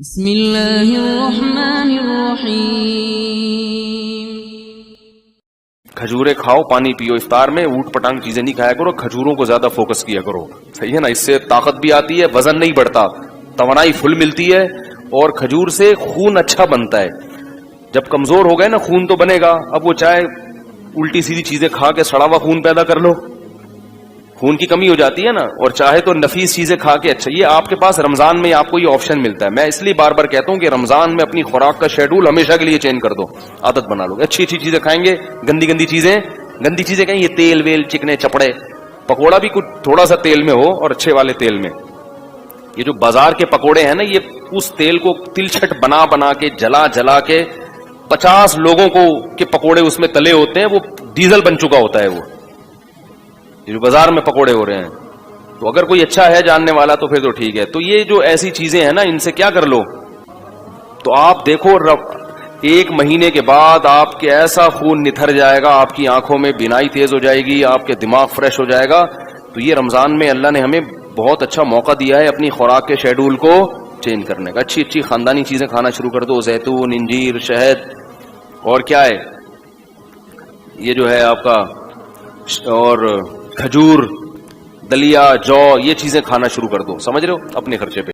بسم اللہ الرحمن الرحیم۔ کھجورے کھاؤ، پانی پیو، افطار میں اوٹ پٹانگ چیزیں نہیں کھایا کرو، کھجوروں کو زیادہ فوکس کیا کرو، صحیح ہے نا؟ اس سے طاقت بھی آتی ہے، وزن نہیں بڑھتا، توانائی فل ملتی ہے، اور کھجور سے خون اچھا بنتا ہے۔ جب کمزور ہو گئے نا خون تو بنے گا، اب وہ چاہے الٹی سیدھی چیزیں کھا کے سڑا ہوا خون پیدا کر لو، خون کی کمی ہو جاتی ہے نا، اور چاہے تو نفیس چیزیں کھا کے اچھا۔ یہ آپ کے پاس رمضان میں آپ کو یہ آپشن ملتا ہے۔ میں اس لیے بار بار کہتا ہوں کہ رمضان میں اپنی خوراک کا شیڈول ہمیشہ کے لیے چینج کر دو، عادت بنا لو، اچھی اچھی چیزیں کھائیں گے، گندی چیزیں کہیں یہ تیل ویل چکنے چپڑے، پکوڑا بھی کچھ تھوڑا سا تیل میں ہو اور اچھے والے تیل میں۔ یہ جو بازار کے پکوڑے ہیں نا، یہ اس تیل کو تلچھٹ بنا کے جلا کے 50 لوگوں کو کے پکوڑے اس میں تلے ہوتے ہیں، وہ ڈیزل بن چکا ہوتا ہے وہ جو بازار میں پکوڑے ہو رہے ہیں۔ تو اگر کوئی اچھا ہے جاننے والا تو پھر تو ٹھیک ہے۔ تو یہ جو ایسی چیزیں ہیں نا، ان سے کیا کر لو، تو آپ دیکھو ایک مہینے کے بعد آپ کے ایسا خون نتھر جائے گا، آپ کی آنکھوں میں بینائی تیز ہو جائے گی، آپ کے دماغ فریش ہو جائے گا۔ تو یہ رمضان میں اللہ نے ہمیں بہت اچھا موقع دیا ہے اپنی خوراک کے شیڈول کو چینج کرنے کا۔ اچھی خاندانی چیزیں کھانا شروع کر دو، زیتون، انجیر، شہد، اور کیا ہے یہ جو ہے آپ کا، اور کھجور، دلیا، جو، یہ چیزیں کھانا شروع کر دو، سمجھ رہے ہو، اپنے خرچے پہ۔